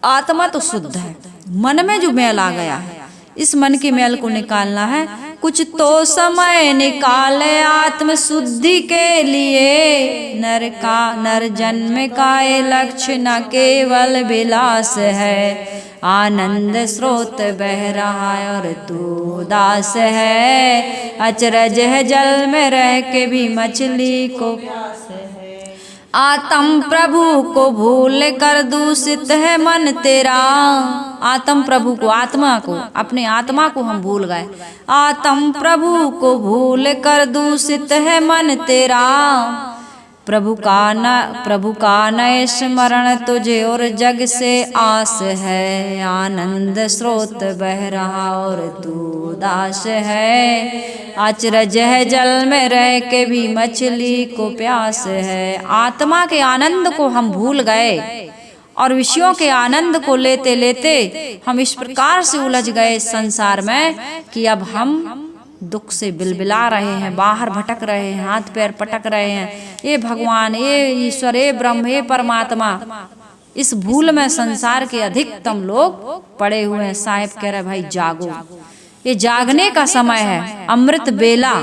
आत्मा तो शुद्ध है, मन में जो मैल आ गया है, इस मन के मैल को निकालना है। कुछ तो समय निकाले आत्म शुद्धि के लिए, नर जन्म का ये लक्ष्य न केवल विलास है। आनंद स्रोत बह रहा है और तू दास है, अचरज है जल में रह के भी मछली को प्यास है। आत्म प्रभु को भूल कर दूषित है मन तेरा। आत्म प्रभु को, आत्मा को, अपने आत्मा को हम भूल गए। आत्म प्रभु को भूल कर दूषित है मन तेरा। प्रभु का नए स्मरण तुझे और जग से आस है। आनंद स्रोत बह रहा और तू दास है, अचरज है जल में रह के भी मछली को प्यास है। आत्मा के आनंद को हम भूल गए और विषयों के आनंद को लेते लेते हम इस प्रकार से उलझ गए इस संसार में कि अब हम दुख से बिलबिला रहे हैं, बाहर भटक रहे हैं, हाथ पैर पटक रहे हैं। ये भगवान, ये ईश्वर, ये ब्रह्म, ये परमात्मा, इस भूल में संसार के अधिकतम लोग पड़े हुए हैं। साहिब कह रहे भाई जागो, ये जागने का समय है। अमृत बेला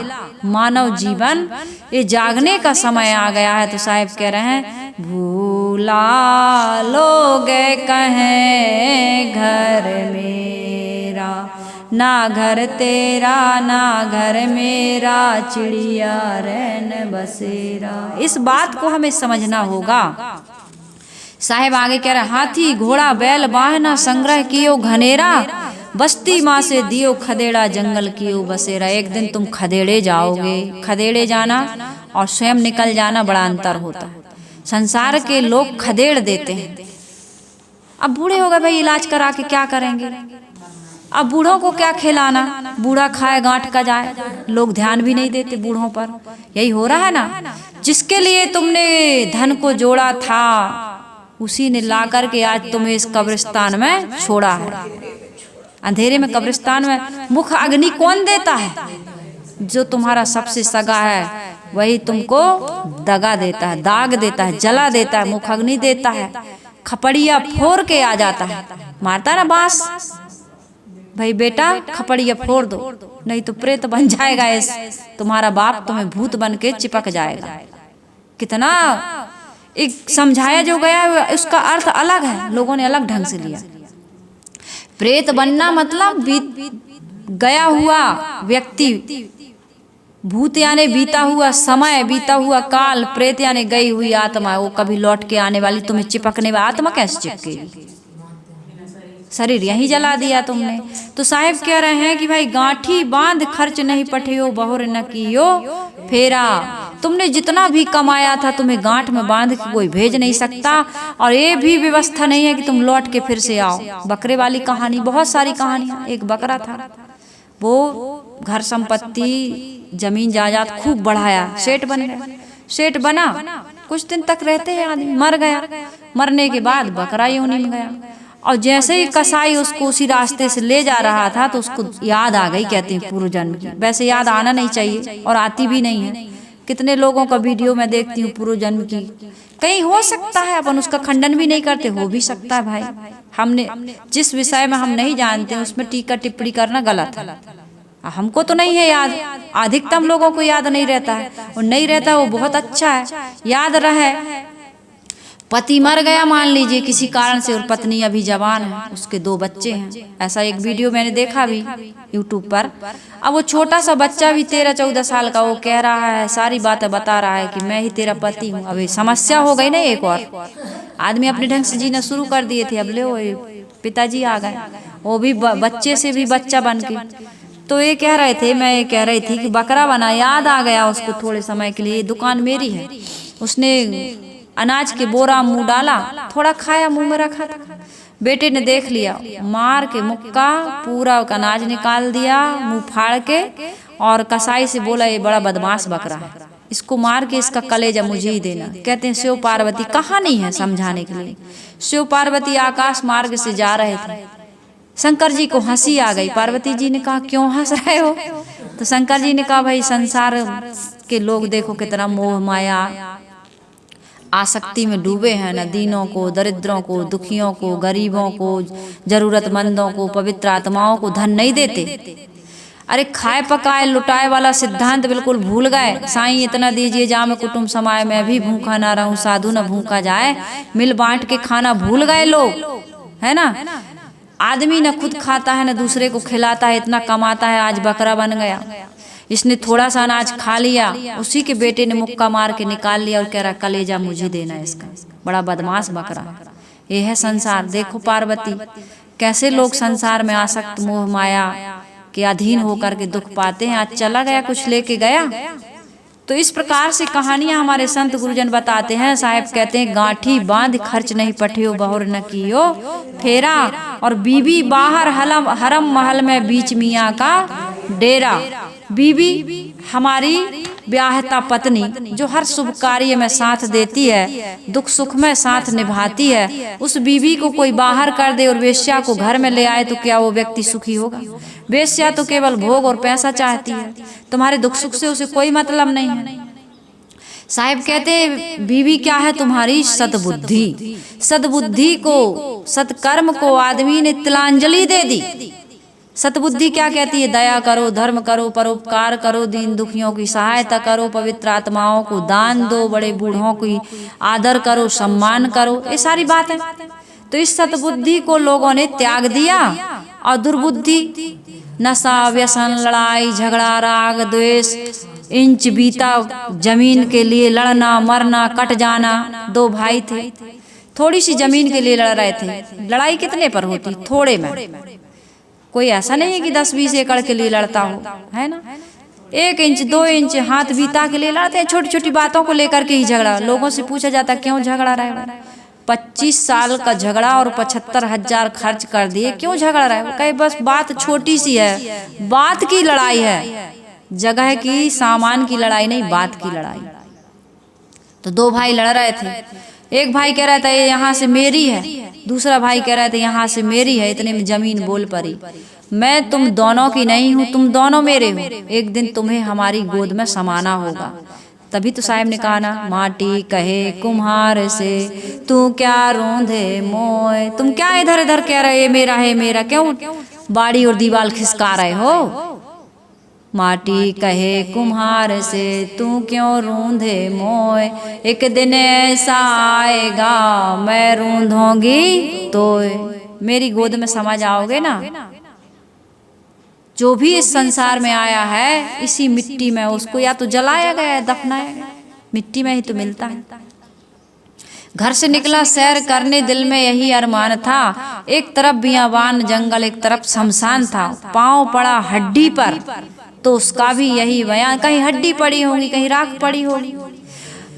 मानव जीवन, ये जागने का समय आ गया है। तो साहिब कह रहे हैं भूला लोग कहें घर मेरा, ना घर तेरा ना घर मेरा, चिड़िया रैन बसेरा। इस बात को हमें समझना होगा। साहेब आगे कह रहे हाथी घोड़ा बैल वाहना संग्रह कियो घनेरा, बस्ती माँ से दियो खदेड़ा जंगल कियो बसेरा। एक दिन तुम खदेड़े जाओगे, खदेड़े जाना और स्वयं निकल जाना बड़ा अंतर होता है। संसार के लोग खदेड़ देते हैं। अब बूढ़े हो गए भाई, इलाज करा के क्या करेंगे? अब बूढ़ों को क्या खिलाना? बूढ़ा खाए गांठ का जाए, लोग ध्यान भी नहीं देते बूढ़ों पर। यही हो रहा है ना। जिसके लिए तुमने धन को जोड़ा था उसी ने ला करके आज तुम्हें इस कब्रिस्तान में छोड़ा है। अंधेरे में कब्रिस्तान में मुख अग्नि कौन देता है? जो तुम्हारा सबसे सगा है वही तुमको दगा देता है, दाग देता है, जला देता है, मुख अग्नि देता है, खपड़िया फोड़ के आ जाता है, मारता है ना बांस। भाई बेटा खपड़िया फोड़ दो, नहीं तो प्रेत बन जाएगा इस तुम्हारा बाप, तुम्हें भूत बन के चिपक जाएगा। कितना एक समझाया जो गया उसका अर्थ अलग है, लोगों ने अलग ढंग से लिया। प्रेत बनना मतलब गया हुआ व्यक्ति, भूत यानी बीता हुआ समय, बीता हुआ काल, प्रेत यानी गई हुई आत्मा, वो कभी लौट के आने वाली, तुम्हें चिपकने वाली आत्मा कैसे चिपकेगी? शरीर यहीं जला दिया तुमने। तो साहिब कह रहे हैं कि भाई गांठी बांध खर्च नहीं पठियो, बहुर न कियो फेरा। तुमने जितना भी कमाया था तुम्हें गांठ में बांध के कोई भेज नहीं सकता, और ये भी व्यवस्था नहीं है कि तुम लौट के फिर से आओ। बकरे वाली कहानी, बहुत सारी कहानियां। एक बकरा था, वो घर संपत्ति जमीन जायदाद खूब बढ़ाया, सेठ बन गया। सेठ बना कुछ दिन तक रहते हैं आदमी, मर गया, मरने के बाद बकरा योनि में गया, और जैसे ही कसाई उसको उसी रास्ते से ले जा रहा था तो उसको याद आ गई, कहते हैं पूर्व जन्म की। वैसे याद आना नहीं चाहिए और आती भी नहीं है। कितने लोगों का वीडियो मैं देखती हूँ पूर्व जन्म की, कहीं हो सकता है, अपन उसका खंडन भी नहीं करते, हो भी सकता है भाई। हमने जिस विषय में हम नहीं जानते उसमें टीका टिप्पणी करना गलत है। हमको तो नहीं है याद, अधिकतम लोगों को याद नहीं रहता है, और नहीं रहता वो बहुत अच्छा है, याद रहे। पति मर गया मान लीजिए किसी कारण से, और पत्नी अभी जवान है, उसके 2 बच्चे हैं, ऐसा एक वीडियो मैंने देखा भी यूट्यूब पर। अब वो छोटा सा बच्चा भी 13-14 साल का, वो कह रहा है, सारी बातें बता रहा है कि मैं ही तेरा पति हूँ। अभी समस्या हो गई ना, एक और आदमी अपने ढंग से जीना शुरू कर दिए थे, अब ले वो पिताजी आ गए, वो भी बच्चे से भी बच्चा बन के। तो ये कह रहे थे, मैं ये कह रही थी कि बकरा बना, याद आ गया उसको थोड़े समय के लिए, दुकान मेरी है, उसने अनाज के बोरा मुंह डाला, थोड़ा खाया, मुंह में रखा था, बेटे ने देख लिया, मार के मुक्का पूरा अनाज निकाल दिया मुंह फाड़ के, और कसाई से बोला ये बड़ा बदमाश बकरा है, इसको मार के इसका कलेजा मुझे ही देना। कहते हैं शिव पार्वती कहानी है समझाने के लिए। शिव पार्वती आकाश मार्ग से जा रहे थे, शंकर जी को हंसी आ गई। पार्वती जी ने कहा क्यों हंस रहे हो? तो शंकर जी ने कहा भाई संसार के लोग देखो कितना मोह माया आसक्ति में डूबे हैं ना, दीनों को, दरिद्रों को, दुखियों को, गरीबों को, जरूरतमंदों को, पवित्र आत्माओं को धन नहीं देते। अरे खाए पकाए लुटाए वाला सिद्धांत बिल्कुल भूल गए। साईं इतना दीजिए जाम कुटुंब समाए, मैं भी भूखा ना रहूं, साधु न भूखा जाए, मिल बांट के खाना भूल गए लोग, है ना। आदमी न खुद खाता है न दूसरे को खिलाता है, इतना कमाता है, आज बकरा बन गया। इसने थोड़ा सा अनाज खा लिया, उसी के बेटे ने मुक्का मार के निकाल लिया और कह रहा कलेजा मुझे देना है इसका, बड़ा बदमाश बकरा। ये है संसार। देखो पार्वती कैसे लोग संसार में आसक्त मोह माया के अधीन होकर के दुख पाते हैं। आज चला गया कुछ लेके गया। तो इस प्रकार से कहानियां हमारे संत गुरुजन बताते हैं। साहेब कहते हैं गांठी बांध खर्च नहीं पठियो, बहुर न कियो फेरा, और बीबी बाहर हरम महल में बीच मियाँ का डेरा। बीबी हमारी ब्याहता पत्नी जो हर शुभ कार्य में साथ देती है, दुख सुख में साथ निभाती है, उस बीबी को कोई बाहर कर दे और वेश्या को घर में ले आए तो क्या वो व्यक्ति सुखी होगा? वेश्या तो केवल भोग और पैसा चाहती है, तुम्हारे दुख सुख से उसे कोई मतलब नहीं है। साहिब कहते हैं बीवी क्या है? तुम्हारी सद्बुद्धि। सद्बुद्धि को, सत्कर्म को आदमी ने तिलांजलि दे दी। सतबुद्धि क्या कहती है? दया करो, धर्म करो, परोपकार करो, दीन दुखियों की सहायता करो, पवित्र आत्माओं को दान दो, बड़े बूढ़ों की आदर करो, सम्मान करो, ये सारी बात है। तो इस सतबुद्धि को लोगों ने त्याग दिया और दुर्बुद्धि, नशा, व्यसन, लड़ाई झगड़ा, राग द्वेष, इंच बीता जमीन के लिए लड़ना मरना, कट जाना। 2 भाई थे, थोड़ी सी जमीन के लिए लड़ रहे थे। लड़ाई कितने पर होती? थोड़े में। कोई ऐसा नहीं है कि 10-20 एकड़ के लिए लड़ता हो, है ना। 1 इंच 2 इंच हाथ बीता के लिए लड़ते हैं। छोटी छोटी बातों को लेकर के ही झगड़ा। लोगों से पूछा जाता क्यों झगड़ा रहे हो? 25 साल का झगड़ा और 75,000 खर्च कर दिए, क्यों झगड़ा रहे हो? कहे बस बात छोटी सी है, बात की लड़ाई है, जगह की सामान की लड़ाई नहीं, बात की लड़ाई। तो 2 भाई लड़ रहे थे। एक भाई कह रहा था ये यहाँ से मेरी है, दूसरा भाई कह रहा था यहाँ से मेरी है। इतने में जमीन बोल पड़ी, मैं तुम दोनों की नहीं हूँ, तुम दोनों मेरे हो, एक दिन तुम्हें हमारी गोद में समाना होगा। तभी तो साहब ने कहा ना, माटी कहे कुम्हार से तू क्या रूंधे मोय। तुम क्या इधर इधर कह रहे ये मेरा है मेरा, क्यों बाड़ी और दीवार खिसका रहे हो? माटी कहे कुम्हार से तू क्यों रूंधे मोय, एक दिन ऐसा आएगा मैं रूंधूंगी तो मेरी गोद में समा जाओगे ना। जो भी इस संसार में आया है इसी मिट्टी में उसको या तो जलाया गया, दफनाया गया, मिट्टी में ही तो मिलता है। घर से निकला सैर करने, दिल में यही अरमान था, एक तरफ बियाबान जंगल एक तरफ शमशान था। पाँव पड़ा हड्डी पर तो उसका भी यही बयान, कहीं हड्डी पड़ी होगी कहीं राख पड़ी होगी।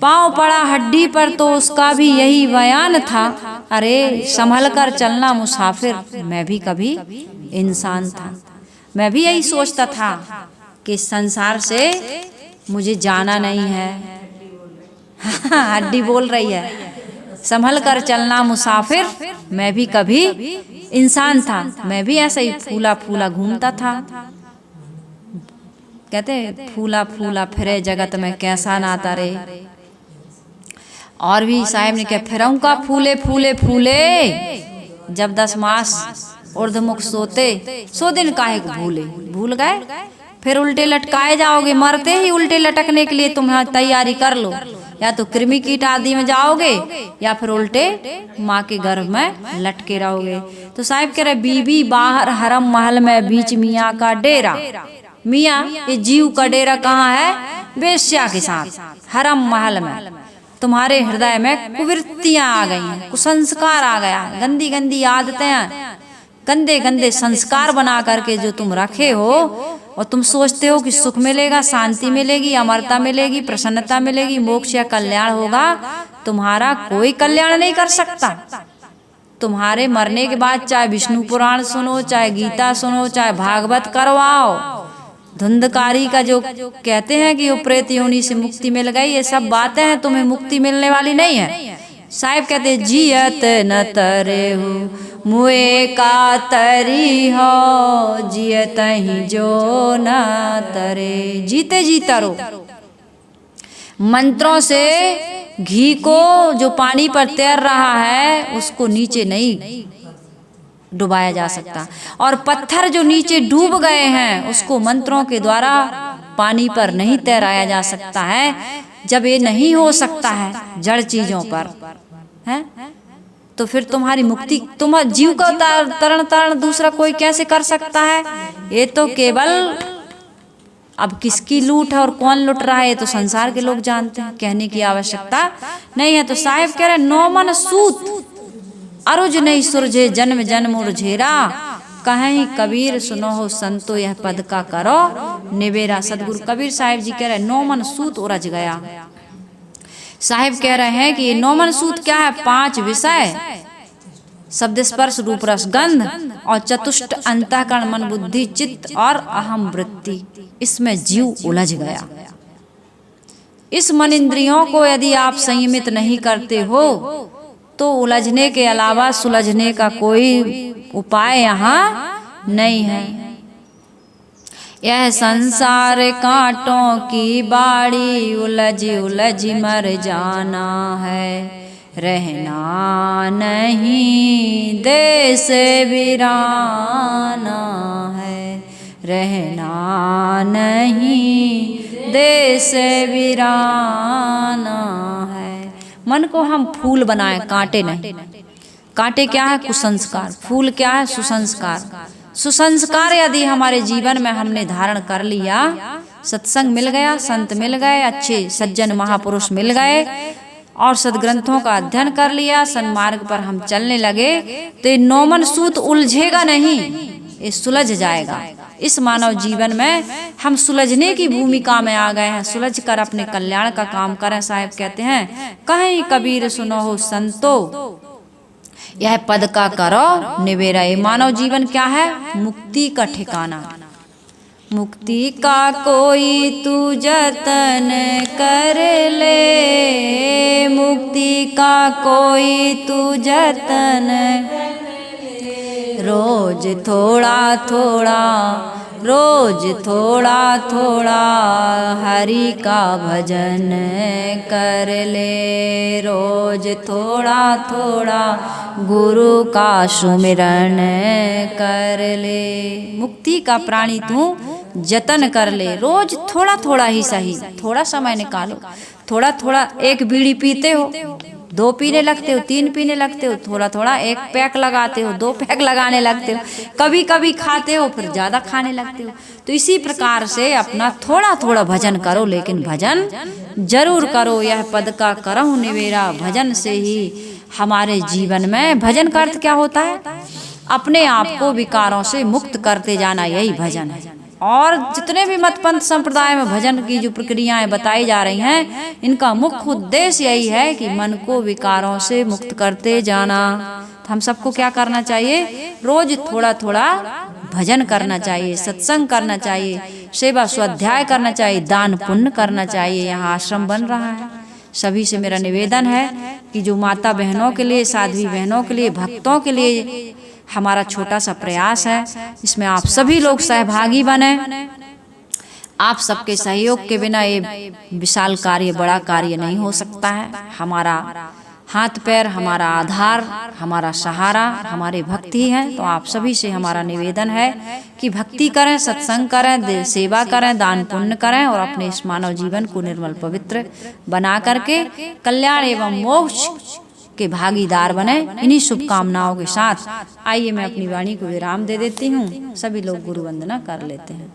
पाँव पड़ा हड्डी पर तो उसका भी यही बयान था, अरे संभल कर चलना मुसाफिर, मैं भी कभी इंसान था। मैं भी यही सोचता था कि संसार से मुझे जाना नहीं हड्डी बोल रही है, संभल कर चलना मुसाफिर, मैं भी कभी इंसान था, मैं भी ऐसा ही फूला फूला घूमता था। कहते फूला फूला फिरे जगत में कैसा नाता रे। और भी साहिब ने कहा फिरऊं का फूले फूले फूले, जब 10 मास ऊर्ध्वमुख सोते, 100 दिन काहे को भूले। भूल गए, फिर उल्टे लटकाए जाओगे, मरते ही उल्टे लटकने के लिए तुम्हें तैयारी कर लो, या तो कृमि कीट आदि में जाओगे या फिर उल्टे माँ के गर्भ में लटके रहोगे। तो साहिब कह रहे बीबी बाहर हरम महल में बीच मियाँ का डेरा। मियाँ ये जीव का डेरा कहाँ है? वेश्या के साथ हरम महल में। तुम्हारे हृदय में कुवृत्तियां आ गई हैं, कुसंस्कार आ गया, गंदी गंदी आदतें, गंदे गंदे संस्कार बना करके जो तुम रखे हो, और तुम सोचते हो कि सुख मिलेगा, शांति मिलेगी, अमरता मिलेगी, प्रसन्नता मिलेगी, मोक्ष या कल्याण होगा। तुम्हारा कोई कल्याण नहीं कर सकता। तुम्हारे मरने के बाद चाहे विष्णु पुराण सुनो, चाहे गीता सुनो, चाहे भागवत करवाओ, धुंधकारी का जो कहते हैं कि वो प्रेत योनि से मुक्ति मिल गई, ये सब बातें हैं, तुम्हें मुक्ति मिलने वाली नहीं है। साहिब कहते जियत न तरे हो मुए का तरी हो, जियत ही जो न तरे। जीते जी तरो। मंत्रों से घी को जो पानी पर तैर रहा है उसको नीचे नहीं डुबाया जा सकता, और पत्थर जो नीचे डूब गए हैं उसको मंत्रों के द्वारा पानी पर नहीं तैराया जा सकता है। जब ये नहीं हो सकता है जड़ चीजों पर, है तो फिर तुम्हारी मुक्ति, तुम जीव का तरण दूसरा कोई कैसे कर सकता है? ये तो केवल अब किसकी लूट है और कौन लुट रहा है ये तो संसार के लोग जानते हैं, कहने की आवश्यकता नहीं है। तो साहिब कह रहे नौ मन सूत अरुज नहीं सुरझे, जन्म जन्म उर्झेरा, कहीं कबीर सुनो हो संतो यह पद का करो निवेरा। सदगुरु कबीर साहिब जी कह रहे 9 मन सूत उलझ गया। साहिब कह रहे हैं कि ये 9 मन सूत क्या है? 5 विषय, शब्द स्पर्श रूप रस गंध, और चतुष्ट अंतःकरण मन बुद्धि चित्त और अहम वृत्ति, इसमें जीव उलझ गया। इस मन इंद्रियों को यदि आप संयमित नहीं करते हो तो उलझने के अलावा सुलझने का कोई उपाय यहाँ नहीं है। यह संसार कांटों की बाड़ी, उलझ उलझ मर जाना है, रहना नहीं देश वीराना है, रहना नहीं देश वीराना है। मन को हम फूल बनाएं, कांटे नहीं। कांटे क्या है? कुसंस्कार। फूल क्या है? सुसंस्कार। सुसंस्कार यदि हमारे जीवन में हमने धारण कर लिया, सत्संग मिल गया, संत मिल गए, अच्छे सज्जन महापुरुष मिल गए, और सदग्रंथों का अध्ययन कर लिया, सन्मार्ग पर हम चलने लगे, तो ये 9 मन सूत उलझेगा नहीं, ये सुलझ जाएगा। इस मानव जीवन में हम सुलझने की भूमिका में आ गए हैं, सुलझ कर अपने कल्याण का काम करें। साहिब कहते हैं कहीं कबीर सुनो हो संतो यह पद का करो निवेरा। ये मानव जीवन क्या है? मुक्ति का ठिकाना। मुक्ति का कोई तू जतन कर ले, मुक्ति का कोई तू जतन, रोज थोड़ा थोड़ा, रोज थोड़ा थोड़ा हरि का भजन कर ले, रोज थोड़ा थोड़ा गुरु का सुमिरन कर ले। मुक्ति का प्राणी तू जतन कर ले, रोज थोड़ा थोड़ा ही सही, थोड़ा समय निकालो। थोड़ा थोड़ा एक बीड़ी पीते हो, 2 पीने लगते हो, 3 पीने लगते हो, थोड़ा थोड़ा 1 पैक लगाते हो, 2 पैक लगाने लगते हो, कभी कभी खाते हो फिर ज़्यादा खाने लगते हो। तो इसी प्रकार से अपना थोड़ा थोड़ा भजन करो, लेकिन भजन जरूर करो। यह पद का करहु निवेरा, भजन से ही हमारे जीवन में, भजन का अर्थ क्या होता है? अपने आप को विकारों से मुक्त करते जाना, यही भजन है। और जितने भी मतपंथ संप्रदाय में भजन की जो प्रक्रियाएं बताई जा रही हैं, इनका मुख्य उद्देश्य यही है कि मन को विकारों से मुक्त करते जाना। तो हम सबको क्या करना चाहिए? रोज थोड़ा थोड़ा भजन करना चाहिए, सत्संग करना चाहिए, सेवा स्वाध्याय करना चाहिए, दान पुण्य करना चाहिए। यहाँ आश्रम बन रहा है, सभी से मेरा निवेदन है कि जो माता बहनों के लिए, साध्वी बहनों के लिए, भक्तों के लिए हमारा छोटा सा प्रयास है, इसमें आप सभी लोग सहभागी बने। आप सबके सहयोग के बिना ये विशाल कार्य, बड़ा कार्य नहीं हो सकता है। हमारा हाथ पैर, हमारा आधार, हमारा सहारा हमारे भक्ति हैं। तो आप सभी से हमारा निवेदन है कि भक्ति करें, सत्संग करें, सेवा करें, दान पुण्य करें और अपने इस मानव जीवन को निर्मल पवित्र बना करके कल्याण एवं मोक्ष के भागीदार बने। इन्हीं शुभकामनाओं के साथ आइए मैं अपनी वाणी को विराम दे देती हूँ। सभी लोग गुरु वंदना कर लेते हैं।